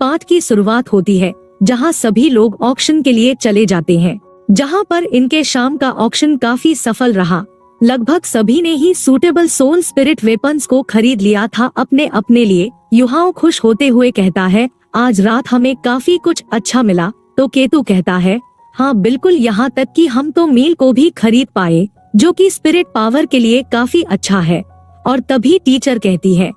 पाठ की शुरुआत होती है जहां सभी लोग ऑक्शन के लिए चले जाते हैं, जहां पर इनके शाम का ऑक्शन काफी सफल रहा। लगभग सभी ने ही सूटेबल सोल स्पिरिट वेपन्स को खरीद लिया था अपने अपने लिए। युहाओ खुश होते हुए कहता है, आज रात हमें काफी कुछ अच्छा मिला। तो केतु कहता है, हाँ बिल्कुल, यहाँ तक कि हम तो मील को भी खरीद पाए, जो कि स्पिरिट पावर के लिए काफी अच्छा है। और तभी टीचर कहती है,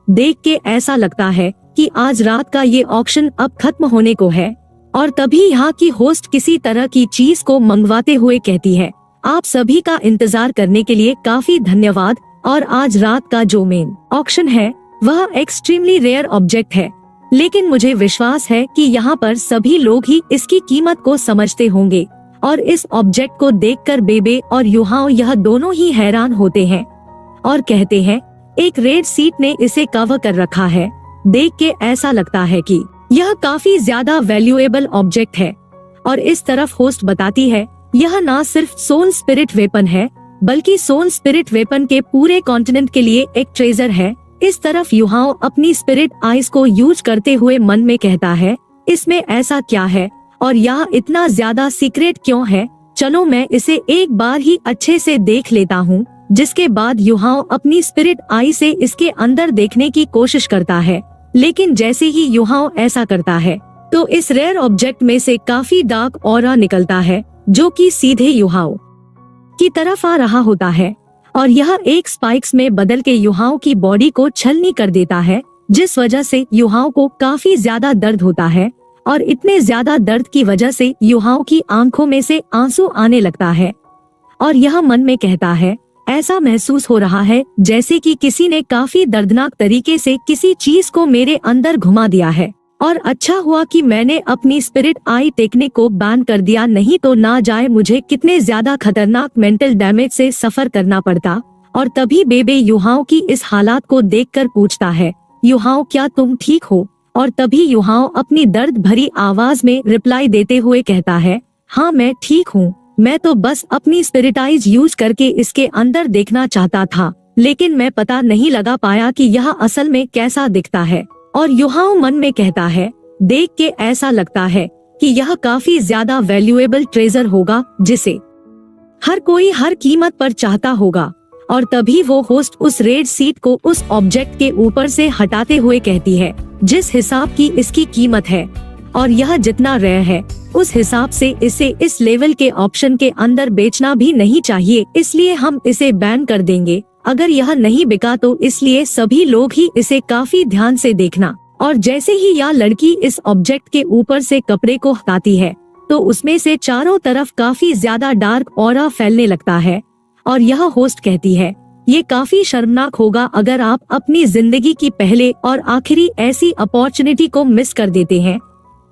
देख के ऐसा लगता है कि आज रात का ये ऑक्शन अब खत्म होने को है। और तभी यहाँ की होस्ट किसी तरह की चीज को मंगवाते हुए कहती है, आप सभी का इंतजार करने के लिए काफी धन्यवाद। और आज रात का जो मेन ऑक्शन है वह एक्सट्रीमली रेयर ऑब्जेक्ट है, लेकिन मुझे विश्वास है कि यहाँ पर सभी लोग ही इसकी कीमत को समझते होंगे। और इस ऑब्जेक्ट को देखकर बेबे और युहाओ यह दोनों ही हैरान होते हैं और कहते हैं, एक रेड सीट ने इसे कवर कर रखा है। देख के ऐसा लगता है कि यह काफी ज्यादा वैल्यूएबल ऑब्जेक्ट है। और इस तरफ होस्ट बताती है, यह ना सिर्फ सोल स्पिरिट वेपन है, बल्कि सोल स्पिरिट वेपन के पूरे कॉन्टिनेंट के लिए एक ट्रेजर है। इस तरफ युहाओ अपनी स्पिरिट आइज को यूज करते हुए मन में कहता है, इसमें ऐसा क्या है और यह इतना ज्यादा सीक्रेट क्यों है? चलो मैं इसे एक बार ही अच्छे से देख लेता हूँ। जिसके बाद युहाओ अपनी स्पिरिट आई से इसके अंदर देखने की कोशिश करता है, लेकिन जैसे ही युहाओ ऐसा करता है तो इस रेयर ऑब्जेक्ट में से काफी डार्क ऑरा निकलता है, जो कि सीधे युहाओ की तरफ आ रहा होता है। और यह एक स्पाइक्स में बदल के युहाओ की बॉडी को छलनी कर देता है, जिस वजह से युहाओ को काफी ज्यादा दर्द होता है। और इतने ज्यादा दर्द की वजह से युहाओ की आंखों में से आंसू आने लगता है। और यह मन में कहता है, ऐसा महसूस हो रहा है जैसे कि किसी ने काफी दर्दनाक तरीके से किसी चीज को मेरे अंदर घुमा दिया है। और अच्छा हुआ कि मैंने अपनी स्पिरिट आई टेक्निक को बैन कर दिया, नहीं तो ना जाए मुझे कितने ज्यादा खतरनाक मेंटल डैमेज से सफर करना पड़ता। और तभी बेबे युहाओ की इस हालात को देखकर पूछता है, युहाओ क्या तुम ठीक हो? और तभी युहाओ अपनी दर्द भरी आवाज में रिप्लाई देते हुए कहता है, हाँ मैं ठीक हूँ, मैं तो बस अपनी स्पिरिट आइज यूज करके इसके अंदर देखना चाहता था, लेकिन मैं पता नहीं लगा पाया कि यह असल में कैसा दिखता है। और युहाओ मन में कहता है, देख के ऐसा लगता है कि यह काफी ज्यादा वैल्यूएबल ट्रेजर होगा, जिसे हर कोई हर कीमत पर चाहता होगा। और तभी वो होस्ट उस रेड सीट को उस ऑब्जेक्ट के ऊपर से हटाते हुए कहती है, जिस हिसाब की इसकी कीमत है और यह जितना रेयर है, उस हिसाब से इसे इस लेवल के ऑप्शन के अंदर बेचना भी नहीं चाहिए, इसलिए हम इसे बैन कर देंगे। अगर यह नहीं बिका तो इसलिए सभी लोग ही इसे काफी ध्यान से देखना। और जैसे ही यह लड़की इस ऑब्जेक्ट के ऊपर से कपड़े को हटाती है तो उसमें से चारों तरफ काफी ज्यादा डार्क ऑरा फैलने लगता है। और यह होस्ट कहती है, ये काफी शर्मनाक होगा अगर आप अपनी जिंदगी की पहले और आखिरी ऐसी अपॉर्चुनिटी को मिस कर देते हैं,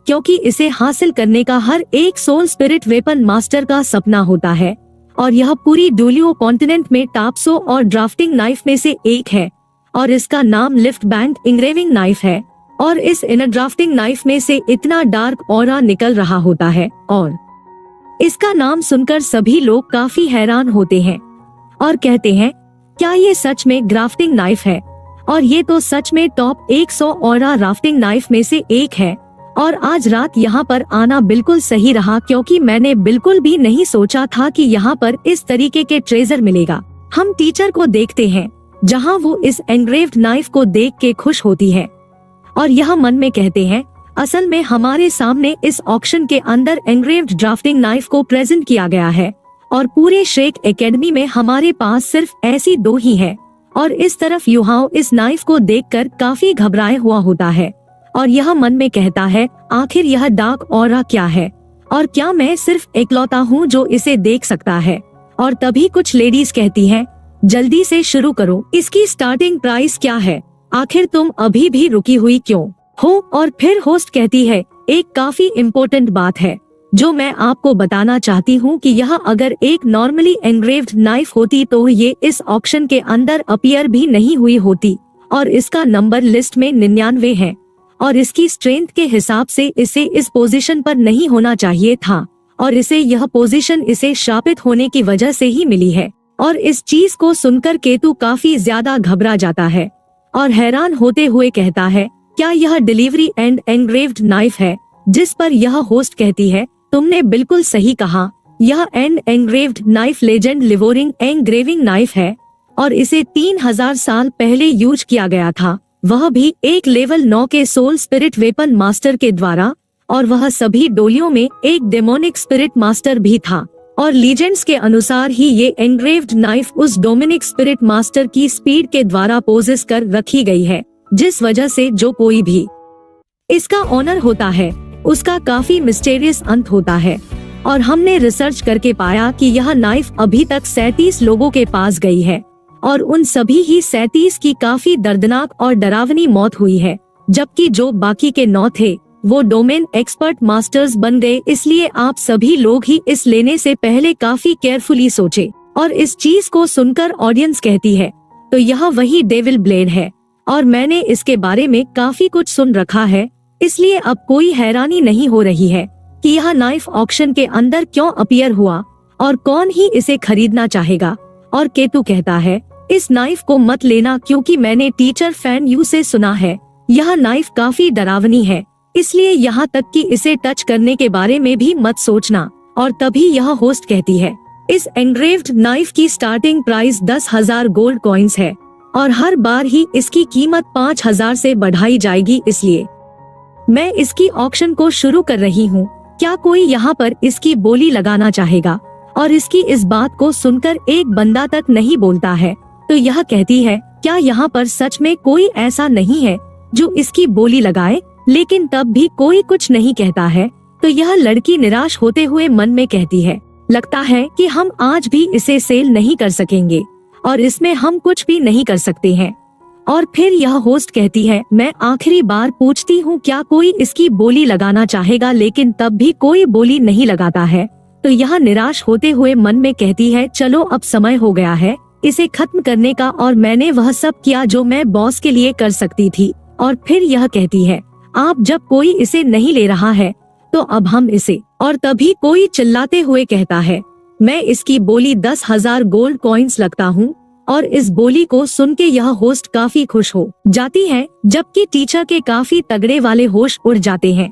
क्योंकि इसे हासिल करने का हर एक सोल स्पिरिट वेपन मास्टर का सपना होता है। और यह पूरी डोलियो कॉन्टिनेंट में टॉप 100 और ड्राफ्टिंग नाइफ में से एक है। और इसका नाम लिफ्ट बैंक इंग्रेविंग नाइफ है। और इस इनर ड्राफ्टिंग नाइफ में से इतना डार्क ऑरा निकल रहा होता है और इसका नाम सुनकर सभी लोग काफी हैरान होते हैं और कहते हैं, क्या ये सच में ग्राफ्टिंग नाइफ है? और ये तो सच में टॉप 100 ऑरा राफ्टिंग नाइफ में से एक है। और आज रात यहाँ पर आना बिल्कुल सही रहा, क्योंकि मैंने बिल्कुल भी नहीं सोचा था कि यहाँ पर इस तरीके के ट्रेजर मिलेगा। हम टीचर को देखते हैं जहाँ वो इस एंग्रेव्ड नाइफ को देख के खुश होती है और यह मन में कहते हैं, असल में हमारे सामने इस ऑक्शन के अंदर एंग्रेव्ड ड्राफ्टिंग नाइफ को प्रेजेंट किया गया है और पूरे श्रेक एकेडमी में हमारे पास सिर्फ ऐसी 2 ही है। और इस तरफ युहाओ इस नाइफ को देखकर काफी घबराए हुआ होता है और यह मन में कहता है, आखिर यह डार्क ऑरा क्या है और क्या मैं सिर्फ इकलौता हूँ जो इसे देख सकता है? और तभी कुछ लेडीज कहती हैं, जल्दी से शुरू करो, इसकी स्टार्टिंग प्राइस क्या है? आखिर तुम अभी भी रुकी हुई क्यों हो? और फिर होस्ट कहती है, एक काफी इम्पोर्टेंट बात है जो मैं आपको बताना चाहती हूँ कि यह अगर एक नॉर्मली एंग्रेव्ड नाइफ होती तो ये इस ऑक्शन के अंदर अपीयर भी नहीं हुई होती। और इसका नंबर लिस्ट में 99 है और इसकी स्ट्रेंथ के हिसाब से इसे इस पोजीशन पर नहीं होना चाहिए था और इसे यह पोजीशन इसे शापित होने की वजह से ही मिली है। और इस चीज को सुनकर केतु काफी ज्यादा घबरा जाता है और हैरान होते हुए कहता है, क्या यह डिलीवरी एंड एंग्रेव्ड नाइफ है? जिस पर यह होस्ट कहती है, तुमने बिल्कुल सही कहा, यह and एंग्रेव्ड knife legend लिवोरिंग engraving knife है और इसे 3000 साल पहले यूज किया गया था, वह भी एक लेवल 9 के सोल स्पिरिट वेपन मास्टर के द्वारा, और वह सभी डोलियों में एक डेमोनिक स्पिरिट मास्टर भी था। और लीजेंड्स के अनुसार ही ये एंग्रेव्ड नाइफ उस डोमिनिक स्पिरिट मास्टर की स्पीड के द्वारा पोजेस कर रखी गई है, जिस वजह से जो कोई भी इसका ऑनर होता है उसका काफी मिस्टीरियस अंत होता है। और हमने रिसर्च करके पाया कि यह नाइफ अभी तक 37 लोगों के पास गई है और उन सभी ही 37 की काफी दर्दनाक और डरावनी मौत हुई है, जबकि जो बाकी के 9 थे वो डोमेन एक्सपर्ट मास्टर्स बन गए। इसलिए आप सभी लोग ही इस लेने से पहले काफी केयरफुली सोचे। और इस चीज को सुनकर ऑडियंस कहती है, तो यह वही डेविल ब्लेड है और मैंने इसके बारे में काफी कुछ सुन रखा है, इसलिए अब कोई हैरानी नहीं हो रही है कि यह नाइफ ऑक्शन के अंदर क्यों अपीयर हुआ और कौन ही इसे खरीदना चाहेगा। और केतु कहता है, इस नाइफ को मत लेना क्योंकि मैंने टीचर फैन यू से सुना है यह नाइफ काफी डरावनी है, इसलिए यहाँ तक कि इसे टच करने के बारे में भी मत सोचना। और तभी यह होस्ट कहती है, इस एंग्रेव्ड नाइफ की स्टार्टिंग प्राइस 10,000 गोल्ड कॉइन्स है और हर बार ही इसकी कीमत 5,000 से बढ़ाई जाएगी, इसलिए मैं इसकी ऑक्शन को शुरू कर रही हूँ। क्या कोई यहाँ पर इसकी बोली लगाना चाहेगा? और इसकी इस बात को सुनकर एक बंदा तक नहीं बोलता है, तो यह कहती है, क्या यहाँ पर सच में कोई ऐसा नहीं है जो इसकी बोली लगाए? लेकिन तब भी कोई कुछ नहीं कहता है, तो यह लड़की निराश होते हुए मन में कहती है, लगता है कि हम आज भी इसे सेल नहीं कर सकेंगे और इसमें हम कुछ भी नहीं कर सकते हैं। और फिर यह होस्ट कहती है, मैं आखिरी बार पूछती हूँ, क्या कोई इसकी बोली लगाना चाहेगा? लेकिन तब भी कोई बोली नहीं लगाता है, तो यह निराश होते हुए मन में कहती है, चलो अब समय हो गया है इसे खत्म करने का और मैंने वह सब किया जो मैं बॉस के लिए कर सकती थी। और फिर यह कहती है, आप जब कोई इसे नहीं ले रहा है तो अब हम इसे। और तभी कोई चिल्लाते हुए कहता है, मैं इसकी बोली 10,000 गोल्ड कॉइन्स लगता हूँ। और इस बोली को सुन के यह होस्ट काफी खुश हो जाती है, जबकि टीचर के काफी तगड़े वाले होश उड़ जाते हैं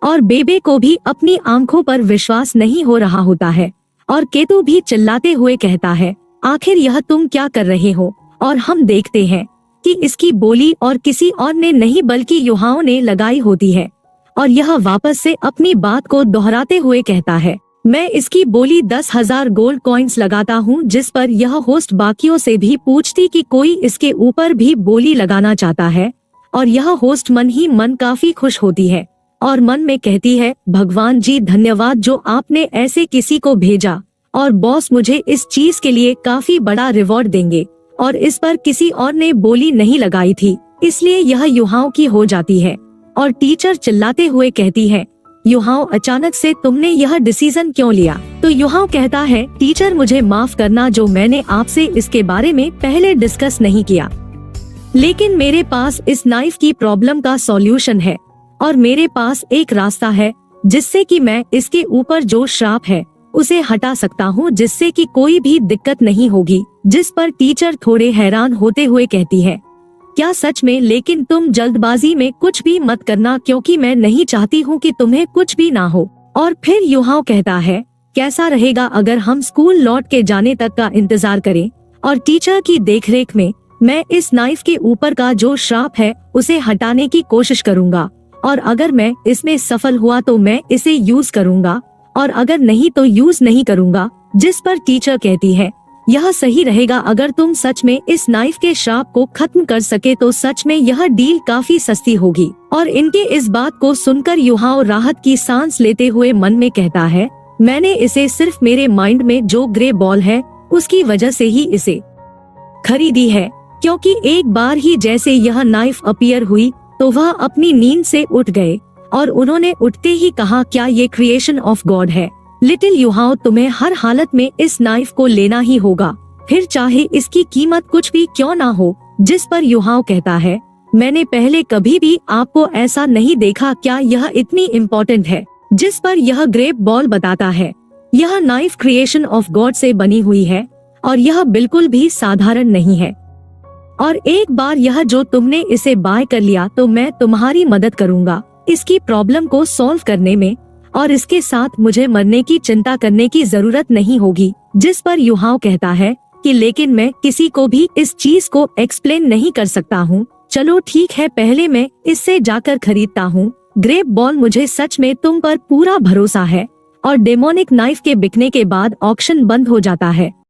और बेबे को भी अपनी आंखों पर विश्वास नहीं हो रहा होता है। और केतु भी चिल्लाते हुए कहता है, आखिर यह तुम क्या कर रहे हो? और हम देखते हैं कि इसकी बोली और किसी और ने नहीं बल्कि युहाओं ने लगाई होती है। और यह वापस से अपनी बात को दोहराते हुए कहता है, मैं इसकी बोली 10,000 गोल्ड कॉइन्स लगाता हूँ। जिस पर यह होस्ट बाकियों से भी पूछती कि कोई इसके ऊपर भी बोली लगाना चाहता है। और यह होस्ट मन ही मन काफी खुश होती है और मन में कहती है, भगवान जी धन्यवाद जो आपने ऐसे किसी को भेजा और बॉस मुझे इस चीज के लिए काफी बड़ा रिवॉर्ड देंगे। और इस पर किसी और ने बोली नहीं लगाई थी, इसलिए यह युहाओं की हो जाती है। और टीचर चिल्लाते हुए कहती है, युहाओं अचानक से तुमने यह डिसीजन क्यों लिया? तो युहाओं कहता है, टीचर मुझे माफ करना जो मैंने आपसे इसके बारे में पहले डिस्कस नहीं किया, लेकिन मेरे पास इस नाइफ की प्रॉब्लम का सॉल्यूशन है और मेरे पास एक रास्ता है जिससे कि मैं इसके ऊपर जो श्राप है उसे हटा सकता हूँ, जिससे कि कोई भी दिक्कत नहीं होगी। जिस पर टीचर थोड़े हैरान होते हुए कहती है, क्या सच में? लेकिन तुम जल्दबाजी में कुछ भी मत करना क्योंकि मैं नहीं चाहती हूँ कि तुम्हें कुछ भी ना हो। और फिर युहाओं कहता है, कैसा रहेगा अगर हम स्कूल लौट के जाने तक का इंतजार करें और टीचर की देखरेख में मैं इस नाइफ के ऊपर का जो श्राप है उसे हटाने की कोशिश करूँगा और अगर मैं इसमें सफल हुआ तो मैं इसे यूज करूँगा और अगर नहीं तो यूज नहीं करूँगा। जिस पर टीचर कहती है, यह सही रहेगा अगर तुम सच में इस नाइफ के श्राप को खत्म कर सके तो सच में यह डील काफी सस्ती होगी। और इनके इस बात को सुनकर युहाओं राहत की सांस लेते हुए मन में कहता है, मैंने इसे सिर्फ मेरे माइंड में जो ग्रे बॉल है उसकी वजह से ही इसे खरीदी है, क्योंकि एक बार ही जैसे यह नाइफ अपीयर हुई तो वह अपनी नींद से उठ गए और उन्होंने उठते ही कहा, क्या ये क्रिएशन ऑफ गॉड है? लिटिल युहाओं, तुम्हें हर हालत में इस नाइफ को लेना ही होगा, फिर चाहे इसकी कीमत कुछ भी क्यों ना हो। जिस पर युहाओं कहता है, मैंने पहले कभी भी आपको ऐसा नहीं देखा, क्या यह इतनी इम्पोर्टेंट है? जिस पर यह ग्रेप बॉल बताता है, यह नाइफ क्रिएशन ऑफ गॉड से बनी हुई है और यह बिल्कुल भी साधारण नहीं है। और एक बार यह जो तुमने इसे बाय कर लिया तो मैं तुम्हारी मदद करूँगा इसकी प्रॉब्लम को सॉल्व करने में, और इसके साथ मुझे मरने की चिंता करने की जरूरत नहीं होगी। जिस पर युहाओ कहता है कि लेकिन मैं किसी को भी इस चीज को एक्सप्लेन नहीं कर सकता हूँ। चलो ठीक है, पहले मैं इससे जाकर खरीदता हूँ। ग्रेप बॉल, मुझे सच में तुम पर पूरा भरोसा है। और डेमोनिक नाइफ के बिकने के बाद ऑक्शन बंद हो जाता है।